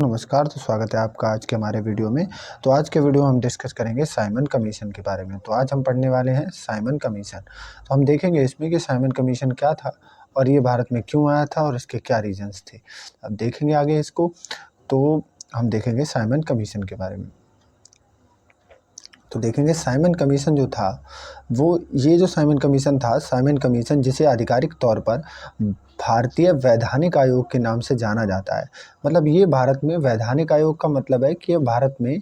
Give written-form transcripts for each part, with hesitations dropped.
नमस्कार, तो स्वागत है आपका आज के हमारे वीडियो में। तो आज के वीडियो में हम डिस्कस करेंगे साइमन कमीशन के बारे में। तो आज हम पढ़ने वाले हैं साइमन कमीशन। तो हम देखेंगे इसमें कि साइमन कमीशन क्या था और ये भारत में क्यों आया था और इसके क्या रीजंस थे। अब देखेंगे आगे इसको। तो हम देखेंगे साइमन कमीशन के बारे में। तो देखेंगे साइमन कमीशन जो था ये जो साइमन कमीशन था, साइमन कमीशन जिसे आधिकारिक तौर पर भारतीय वैधानिक आयोग के नाम से जाना जाता है। मतलब ये भारत में वैधानिक आयोग का मतलब है कि ये भारत में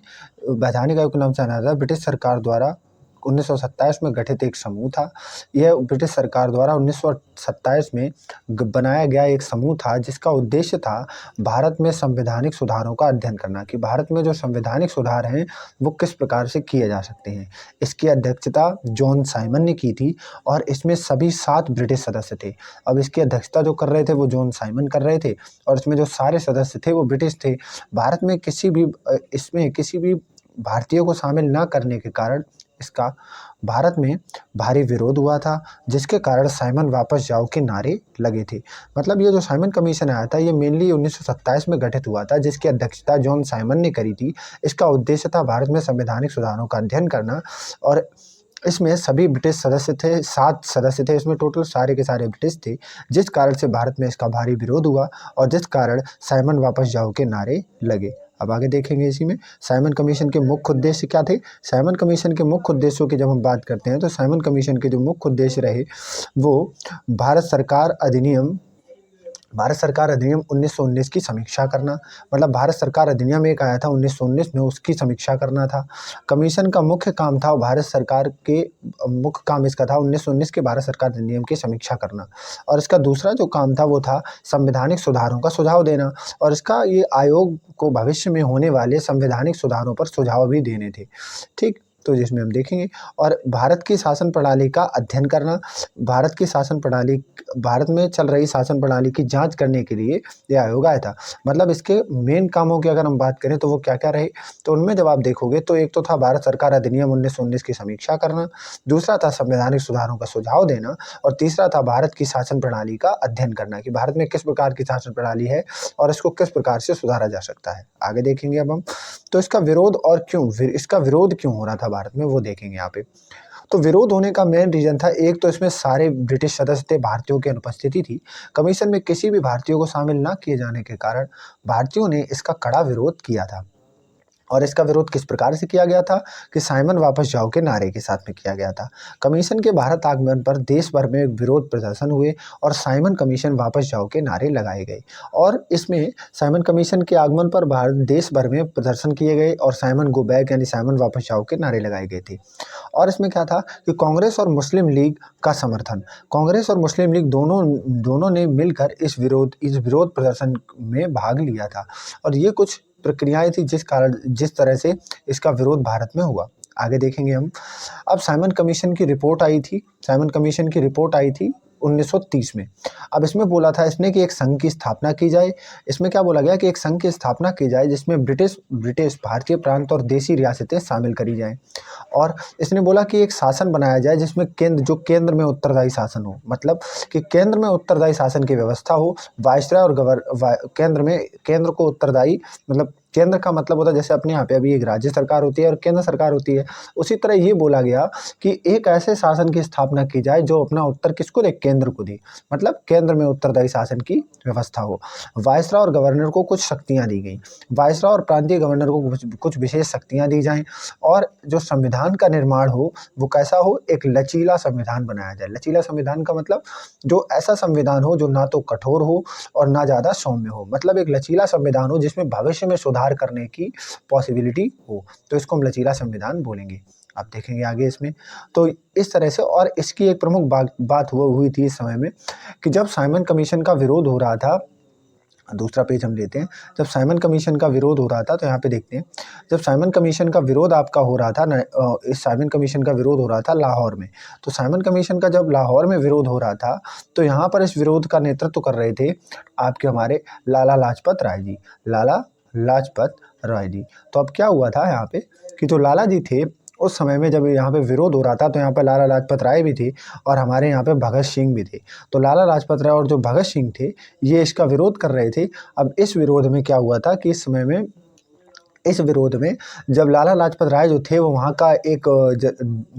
वैधानिक आयोग के नाम से जाना जाता है। ब्रिटिश सरकार द्वारा 1927 में गठित एक समूह था। यह ब्रिटिश सरकार द्वारा 1927 में बनाया गया एक समूह था जिसका उद्देश्य था भारत में संवैधानिक सुधारों का अध्ययन करना, कि भारत में जो संवैधानिक सुधार हैं वो किस प्रकार से किए जा सकते हैं। इसकी अध्यक्षता जॉन साइमन ने की थी और इसमें सभी 7 ब्रिटिश सदस्य थे। अब इसकी अध्यक्षता जो कर रहे थे वो जॉन साइमन कर रहे थे और इसमें जो सारे सदस्य थे वो ब्रिटिश थे। भारत में इसमें किसी भी भारतीय को शामिल ना करने के कारण इसका भारत में भारी विरोध हुआ था, जिसके कारण साइमन वापस जाओ के नारे लगे थे। मतलब ये जो साइमन कमीशन आया था ये मेनली 1927 में गठित हुआ था, जिसकी अध्यक्षता जॉन साइमन ने करी थी। इसका उद्देश्य था भारत में संवैधानिक सुधारों का अध्ययन करना और इसमें सभी ब्रिटिश सदस्य थे। 7 सदस्य थे इसमें टोटल, सारे के सारे ब्रिटिश थे, जिस कारण से भारत में इसका भारी विरोध हुआ और जिस कारण साइमन वापस जाओ के नारे लगे। अब आगे देखेंगे इसी में साइमन कमीशन के मुख्य उद्देश्य क्या थे। साइमन कमीशन के मुख्य उद्देश्यों की जब हम बात करते हैं तो साइमन कमीशन के जो मुख्य उद्देश्य रहे वो भारत सरकार अधिनियम 1919 की समीक्षा करना। मतलब भारत सरकार अधिनियम एक आया था 1919 में, उसकी समीक्षा करना था। कमीशन का मुख्य काम था भारत सरकार के मुख्य काम इसका था 1919 के भारत सरकार अधिनियम की समीक्षा करना। और इसका दूसरा जो काम था वो था संवैधानिक सुधारों का सुझाव देना। और इसका ये आयोग को भविष्य में होने वाले संवैधानिक सुधारों पर सुझाव भी देने थे। ठीक, तो जिसमें हम देखेंगे। और भारत की शासन प्रणाली का अध्ययन करना। भारत में चल रही शासन प्रणाली की जांच करने के लिए यह आयोग आया था। मतलब इसके मेन कामों की अगर हम बात करें तो वो क्या क्या रहे, तो उनमें जब आप देखोगे तो एक तो था भारत सरकार अधिनियम 1919 की समीक्षा करना, दूसरा था संवैधानिक सुधारों का सुझाव देना और तीसरा था भारत की शासन प्रणाली का अध्ययन करना, कि भारत में किस प्रकार की शासन प्रणाली है और इसको किस प्रकार से सुधारा जा सकता है। आगे देखेंगे अब हम। तो इसका विरोध क्यों हो रहा था भारत में, वो देखेंगे यहाँ पे। तो विरोध होने का मेन रीजन था, एक तो इसमें सारे ब्रिटिश सदस्य थे, भारतीयों की अनुपस्थिति थी। कमीशन में किसी भी भारतीय को शामिल ना किए जाने के कारण भारतीयों ने इसका कड़ा विरोध किया था। और इसका विरोध किस प्रकार से किया गया था कि साइमन वापस जाओ के नारे के साथ में किया गया था। कमीशन के भारत आगमन पर देश भर में विरोध प्रदर्शन हुए और साइमन कमीशन वापस जाओ के नारे लगाए गए। और इसमें साइमन कमीशन के आगमन पर देश भर में प्रदर्शन किए गए और साइमन गो बैक यानी साइमन वापस जाओ के नारे लगाए गए थे। और इसमें क्या था कि कांग्रेस और मुस्लिम लीग का समर्थन, कांग्रेस और मुस्लिम लीग दोनों ने मिलकर इस विरोध प्रदर्शन में भाग लिया था। और ये कुछ प्रक्रियाएं थी जिस तरह से इसका विरोध भारत में हुआ। आगे देखेंगे हम। अब साइमन कमीशन की रिपोर्ट आई थी 1930 में। अब इसमें बोला था इसने कि एक संघ की स्थापना की जाए। इसमें क्या बोला गया कि एक संघ की स्थापना की जाए जिसमें ब्रिटिश भारतीय प्रांत और देशी रियासतें शामिल करी जाएं। और इसने बोला कि एक शासन बनाया जाए जिसमें केंद्र में उत्तरदायी शासन हो। मतलब कि केंद्र में उत्तरदायी शासन की व्यवस्था हो। वायसराय और केंद्र को उत्तरदायी, मतलब केंद्र का मतलब होता है जैसे अपने यहाँ पे अभी एक राज्य सरकार होती है और केंद्र सरकार होती है, उसी तरह ये बोला गया कि एक ऐसे शासन की स्थापना की जाए जो अपना उत्तर किसको दे, केंद्र को दे। मतलब केंद्र में उत्तरदायी शासन की व्यवस्था हो। वायसराय और गवर्नर को कुछ शक्तियां दी गई। वायसराय और प्रांतीय गवर्नर को कुछ विशेष शक्तियां दी जाएं और जो संविधान का निर्माण हो वो कैसा हो, एक लचीला संविधान बनाया जाए। लचीला संविधान का मतलब जो ऐसा संविधान हो जो ना तो कठोर हो और ना ज्यादा सौम्य हो। मतलब एक लचीला संविधान हो जिसमें भविष्य में सुधार करने की पॉसिबिलिटी हो, तो इसको हम लचीला संविधान बोलेंगे। आप देखेंगे आगे इसमें। तो इस तरह से, और इसकी एक प्रमुख बात हुई थी इस समय में कि जब साइमन कमीशन का विरोध हो रहा था, दूसरा पेज हम लेते हैं। जब साइमन कमीशन का विरोध हो रहा था तो यहाँ पे देखते हैं, जब साइमन कमीशन का विरोध आपका हो रहा था इस साइमन कमीशन का विरोध हो रहा था लाहौर में। तो साइमन कमीशन का जब लाहौर में विरोध हो रहा था तो यहाँ पर इस विरोध का नेतृत्व कर रहे थे आपके हमारे लाला लाजपत राय जी। तो अब क्या हुआ था यहाँ पे कि जो लाला जी थे उस समय में जब यहाँ पे विरोध हो रहा था तो यहाँ पे लाला लाजपत राय भी थे और हमारे यहाँ पे भगत सिंह भी थे। तो लाला लाजपत राय और जो भगत सिंह थे ये इसका विरोध कर रहे थे। अब इस विरोध में क्या हुआ था कि इस विरोध में जब लाला लाजपत राय जो थे वो वहाँ का एक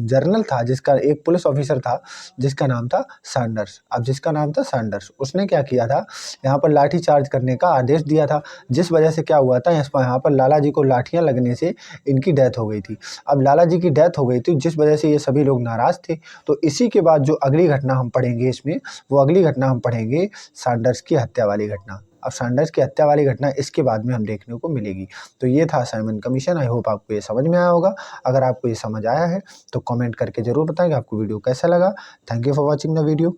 जर्नल था, जिसका एक पुलिस ऑफिसर था जिसका नाम था सैंडर्स। अब जिसका नाम था सैंडर्स, उसने क्या किया था, यहाँ पर लाठी चार्ज करने का आदेश दिया था, जिस वजह से क्या हुआ था, यहाँ पर लाला जी को लाठियाँ लगने से इनकी डेथ हो गई थी। अब लाला जी की डेथ हो गई थी जिस वजह से ये सभी लोग नाराज़ थे। तो इसी के बाद जो अगली घटना हम पढ़ेंगे इसमें, वो अगली घटना हम पढ़ेंगे सैंडर्स की हत्या वाली घटना। अब सैंडर्स की हत्या वाली घटना इसके बाद में हम देखने को मिलेगी। तो ये था साइमन कमीशन। आई होप आपको ये समझ में आया होगा। अगर आपको ये समझ आया है तो कमेंट करके ज़रूर बताएं कि आपको वीडियो कैसा लगा। Thank you for watching the video.